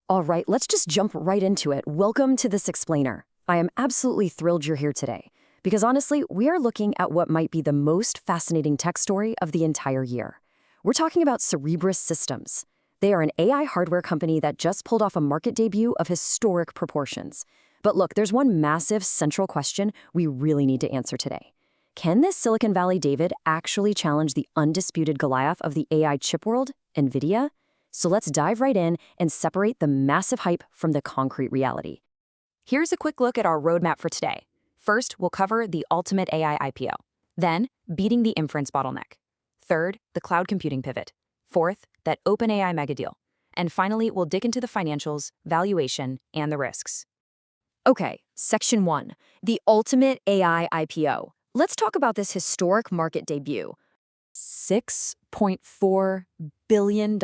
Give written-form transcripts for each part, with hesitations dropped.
All right, let's just jump right into it. Welcome to This Explainer. I am absolutely thrilled you're here today, because honestly, we are looking at what might be the most fascinating tech story of the entire year. We're talking about Cerebras Systems. They are an AI hardware company that just pulled off a market debut of historic proportions. But look, there's one massive central question we really need to answer today. Can this Silicon Valley David actually challenge the undisputed Goliath of the AI chip world, NVIDIA? So let's dive right in and separate the massive hype from the concrete reality. Here's a quick look at our roadmap for today. First, we'll cover the ultimate AI IPO. Then, beating the inference bottleneck. Third, the cloud computing pivot. Fourth, that OpenAI mega deal. And finally, we'll dig into the financials, valuation, and the risks. Okay, Section 1, the ultimate AI IPO. Let's talk about this historic market debut. $6.4 billion.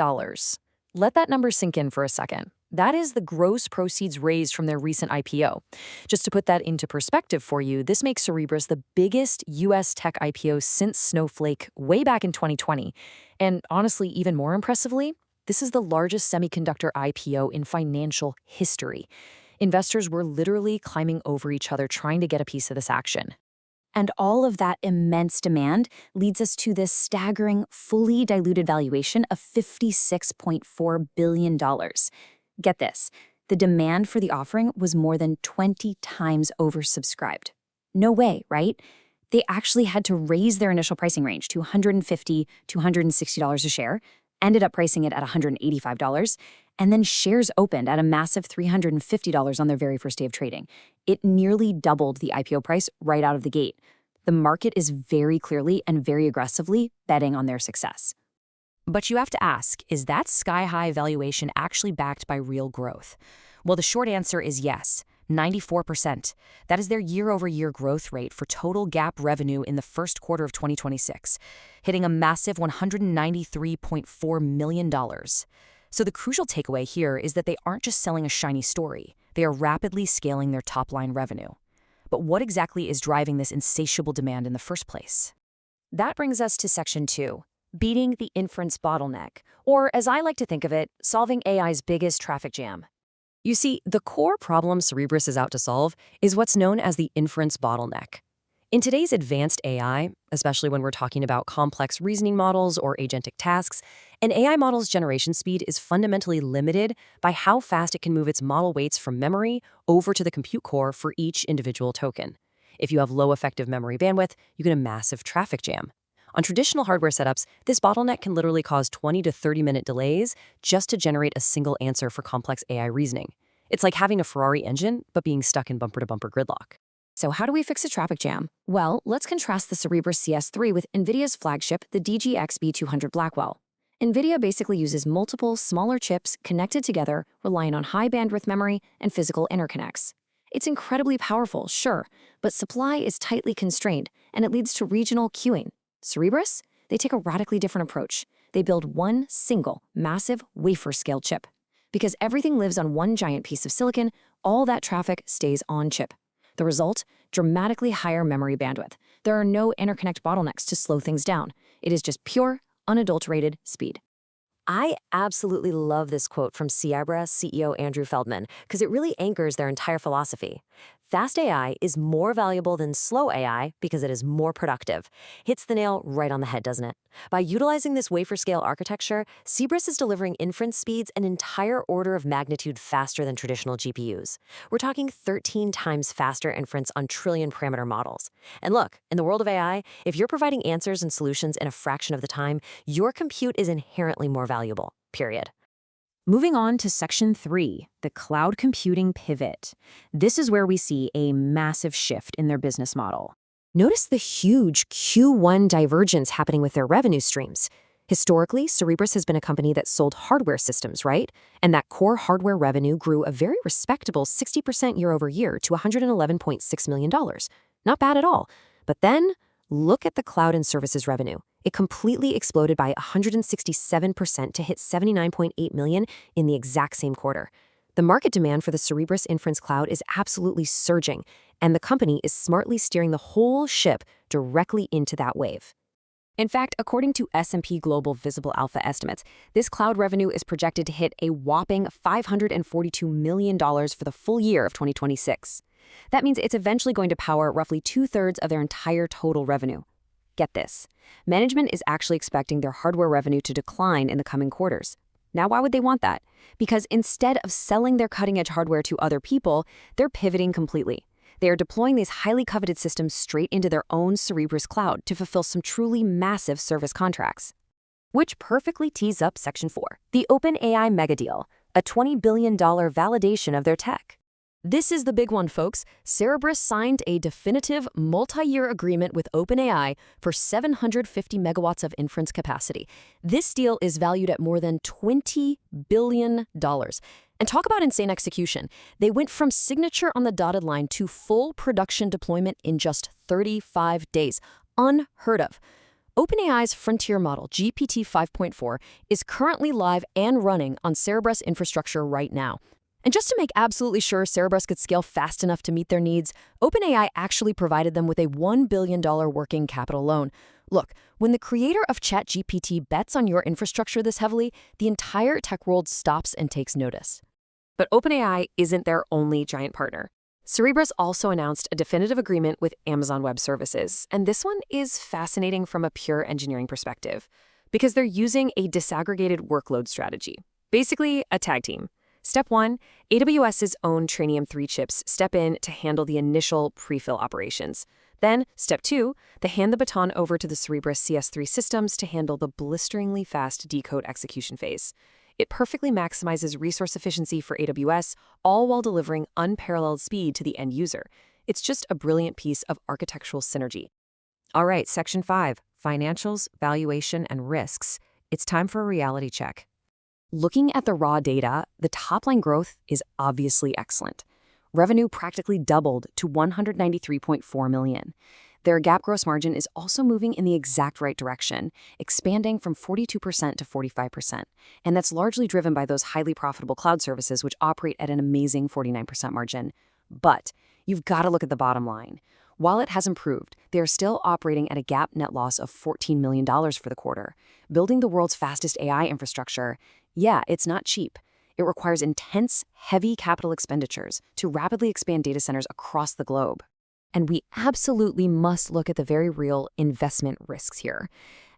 Let that number sink in for a second. That is the gross proceeds raised from their recent IPO. Just to put that into perspective for you, this makes Cerebras the biggest U.S. tech IPO since Snowflake way back in 2020. And honestly, even more impressively, this is the largest semiconductor IPO in financial history. Investors were literally climbing over each other trying to get a piece of this action. And all of that immense demand leads us to this staggering, fully diluted valuation of $56.4 billion. Get this, the demand for the offering was more than 20 times oversubscribed. No way, right? They actually had to raise their initial pricing range to $150 to $160 a share, ended up pricing it at $185, and then shares opened at a massive $350 on their very first day of trading. It nearly doubled the IPO price right out of the gate. The market is very clearly and very aggressively betting on their success. But you have to ask, is that sky-high valuation actually backed by real growth? Well, the short answer is yes, 94%. That is their year-over-year growth rate for total GAAP revenue in the first quarter of 2026, hitting a massive $193.4 million. So the crucial takeaway here is that they aren't just selling a shiny story. They are rapidly scaling their top-line revenue. But what exactly is driving this insatiable demand in the first place? That brings us to Section 2, beating the inference bottleneck, or as I like to think of it, solving AI's biggest traffic jam. You see, the core problem Cerebras is out to solve is what's known as the inference bottleneck. In today's advanced AI, especially when we're talking about complex reasoning models or agentic tasks, an AI model's generation speed is fundamentally limited by how fast it can move its model weights from memory over to the compute core for each individual token. If you have low effective memory bandwidth, you get a massive traffic jam. On traditional hardware setups, this bottleneck can literally cause 20 to 30-minute delays just to generate a single answer for complex AI reasoning. It's like having a Ferrari engine, but being stuck in bumper-to-bumper gridlock. So how do we fix a traffic jam? Well, let's contrast the Cerebras CS3 with NVIDIA's flagship, the DGX B200 Blackwell. NVIDIA basically uses multiple, smaller chips connected together, relying on high bandwidth memory and physical interconnects. It's incredibly powerful, sure, but supply is tightly constrained, and it leads to regional queuing. Cerebras? They take a radically different approach. They build one single, massive wafer-scale chip. Because everything lives on one giant piece of silicon, all that traffic stays on chip. The result? Dramatically higher memory bandwidth. There are no interconnect bottlenecks to slow things down. It is just pure, unadulterated speed. I absolutely love this quote from Cerebras CEO Andrew Feldman because it really anchors their entire philosophy. Fast AI is more valuable than slow AI because it is more productive. Hits the nail right on the head, doesn't it? By utilizing this wafer-scale architecture, Cerebras is delivering inference speeds an entire order of magnitude faster than traditional GPUs. We're talking 13 times faster inference on trillion-parameter models. And look, in the world of AI, if you're providing answers and solutions in a fraction of the time, your compute is inherently more valuable, period. Moving on to Section 3, the cloud computing pivot. This is where we see a massive shift in their business model. Notice the huge Q1 divergence happening with their revenue streams. Historically, Cerebras has been a company that sold hardware systems, right? And that core hardware revenue grew a very respectable 60% year over year to $111.6 million. Not bad at all. But then, look at the cloud and services revenue. It completely exploded by 167% to hit $79.8 million in the exact same quarter. The market demand for the Cerebras Inference Cloud is absolutely surging, and the company is smartly steering the whole ship directly into that wave. In fact, according to S&P Global Visible Alpha estimates, this cloud revenue is projected to hit a whopping $542 million for the full year of 2026. That means it's eventually going to power roughly 2/3 of their entire total revenue. Get this. Management is actually expecting their hardware revenue to decline in the coming quarters. Now, why would they want that? Because instead of selling their cutting-edge hardware to other people, they're pivoting completely. They are deploying these highly coveted systems straight into their own Cerebras cloud to fulfill some truly massive service contracts. Which perfectly tees up Section 4, the OpenAI megadeal, a $20 billion validation of their tech. This is the big one, folks. Cerebras signed a definitive multi-year agreement with OpenAI for 750 megawatts of inference capacity. This deal is valued at more than $20 billion. And talk about insane execution. They went from signature on the dotted line to full production deployment in just 35 days. Unheard of. OpenAI's frontier model, GPT 5.4, is currently live and running on Cerebras infrastructure right now. And just to make absolutely sure Cerebras could scale fast enough to meet their needs, OpenAI actually provided them with a $1 billion working capital loan. Look, when the creator of ChatGPT bets on your infrastructure this heavily, the entire tech world stops and takes notice. But OpenAI isn't their only giant partner. Cerebras also announced a definitive agreement with Amazon Web Services, and this one is fascinating from a pure engineering perspective, because they're using a disaggregated workload strategy, basically a tag team. Step 1, AWS's own Trainium 3 chips step in to handle the initial prefill operations. Then, Step 2, they hand the baton over to the Cerebras CS3 systems to handle the blisteringly fast decode execution phase. It perfectly maximizes resource efficiency for AWS, all while delivering unparalleled speed to the end user. It's just a brilliant piece of architectural synergy. All right, Section 5, Financials, Valuation, and Risks. It's time for a reality check. Looking at the raw data, the top-line growth is obviously excellent. Revenue practically doubled to $193.4 million. Their GAAP gross margin is also moving in the exact right direction, expanding from 42% to 45%. And that's largely driven by those highly profitable cloud services, which operate at an amazing 49% margin. But you've got to look at the bottom line. While it has improved, they are still operating at a GAAP net loss of $14 million for the quarter. Building the world's fastest AI infrastructure, yeah, it's not cheap. It requires intense, heavy capital expenditures to rapidly expand data centers across the globe. And we absolutely must look at the very real investment risks here.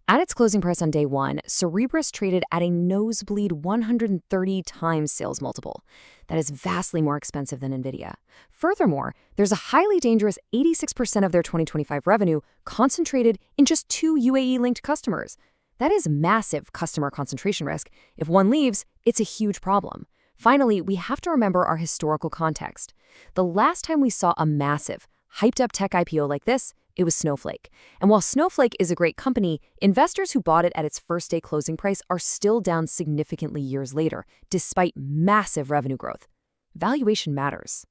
At its closing price on day one, Cerebras traded at a nosebleed 130 times sales multiple. That is vastly more expensive than NVIDIA. Furthermore, there's a highly dangerous 86% of their 2025 revenue concentrated in just 2 UAE-linked customers. That is massive customer concentration risk. If one leaves, it's a huge problem. Finally, we have to remember our historical context. The last time we saw a massive, hyped-up tech IPO like this, it was Snowflake. And while Snowflake is a great company, investors who bought it at its first-day closing price are still down significantly years later, despite massive revenue growth. Valuation matters.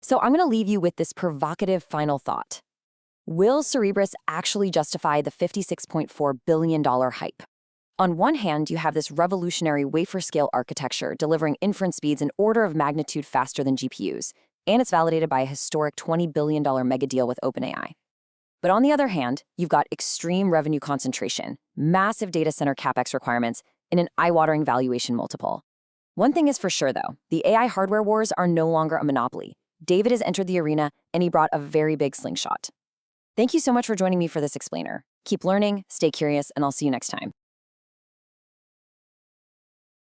So I'm going to leave you with this provocative final thought. Will Cerebras actually justify the $56.4 billion hype? On one hand, you have this revolutionary wafer-scale architecture delivering inference speeds an order of magnitude faster than GPUs, and it's validated by a historic $20 billion mega deal with OpenAI. But on the other hand, you've got extreme revenue concentration, massive data center capex requirements, and an eye-watering valuation multiple. One thing is for sure, though, the AI hardware wars are no longer a monopoly. David has entered the arena, and he brought a very big slingshot. Thank you so much for joining me for this explainer. Keep learning, stay curious, and I'll see you next time.